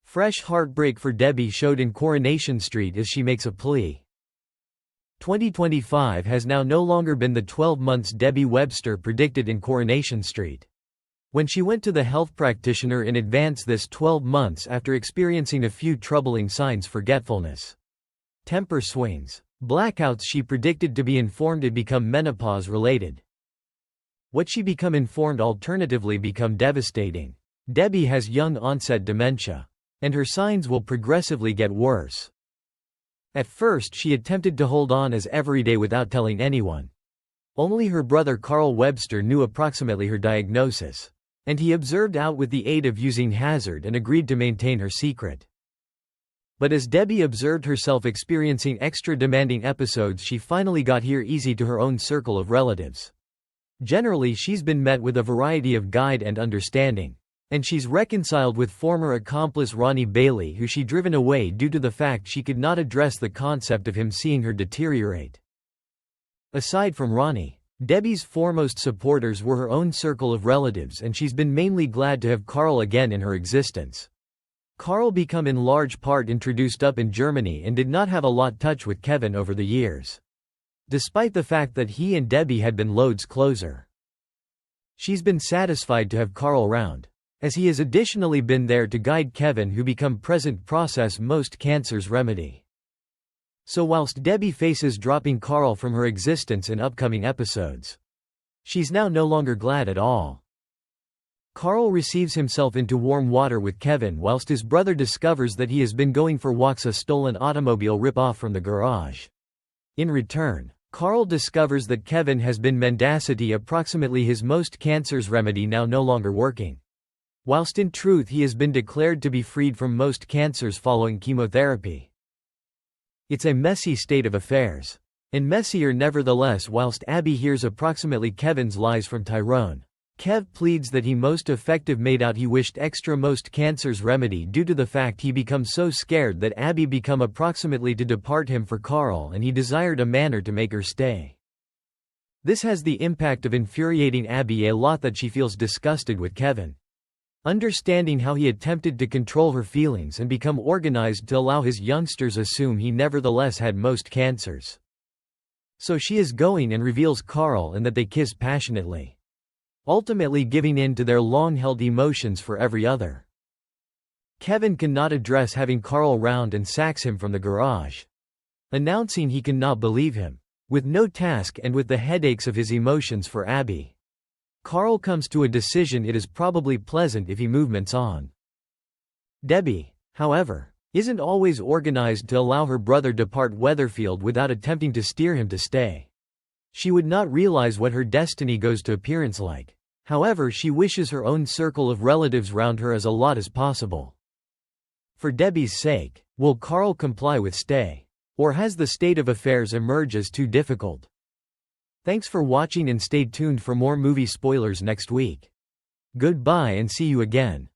Fresh heartbreak for Debbie showed in Coronation Street as she makes a plea. 2025 has now no longer been the 12 months Debbie Webster predicted in Coronation Street. When she went to the health practitioner in advance this 12 months after experiencing a few troubling signs: forgetfulness, temper swings, blackouts, she predicted to be informed it become menopause-related. What she become informed alternatively become devastating. Debbie has young-onset dementia, and her signs will progressively get worse. At first she attempted to hold on as everyday without telling anyone. Only her brother Carl Webster knew approximately her diagnosis, and he observed out with the aid of using hazard and agreed to maintain her secret. But as Debbie observed herself experiencing extra demanding episodes, she finally got here easy to her own circle of relatives. Generally she's been met with a variety of guide and understanding, and she's reconciled with former accomplice Ronnie Bailey, who she driven away due to the fact she could not address the concept of him seeing her deteriorate. Aside from Ronnie, Debbie's foremost supporters were her own circle of relatives, and she's been mainly glad to have Carl again in her existence. Carl become in large part introduced up in Germany and did not have a lot touch with Kevin over the years, despite the fact that he and Debbie had been loads closer. She's been satisfied to have Carl round, as he has additionally been there to guide Kevin, who become present process most cancers remedy. So whilst Debbie faces dropping Carl from her existence in upcoming episodes, she's now no longer glad at all. Carl receives himself into warm water with Kevin whilst his brother discovers that he has been going for walks a stolen automobile rip-off from the garage. In return, Carl discovers that Kevin has been mendacity, approximately his most cancers remedy, now no longer working, whilst in truth he has been declared to be freed from most cancers following chemotherapy. It's a messy state of affairs. And messier nevertheless whilst Abby hears approximately Kevin's lies from Tyrone. Kev pleads that he most effective made out he wished extra most cancers remedy due to the fact he become so scared that Abby become approximately to depart him for Carl, and he desired a manner to make her stay. This has the impact of infuriating Abby a lot that she feels disgusted with Kevin. Understanding how he attempted to control her feelings and become organized to allow his youngsters assume he nevertheless had most cancers. So she is going and reveals Carl and that they kiss passionately, ultimately giving in to their long-held emotions for every other. Kevin cannot address having Carl round and sacks him from the garage, announcing he cannot believe him. With no task and with the headaches of his emotions for Abby, Carl comes to a decision: it is probably pleasant if he movements on. Debbie, however, isn't always organized to allow her brother depart Weatherfield without attempting to steer him to stay. She would not realize what her destiny goes to appearance like. However, she wishes her own circle of relatives round her as a lot as possible. For Debbie's sake, will Carl comply with stay? Or has the state of affairs emerged as too difficult? Thanks for watching and stay tuned for more movie spoilers next week. Goodbye and see you again.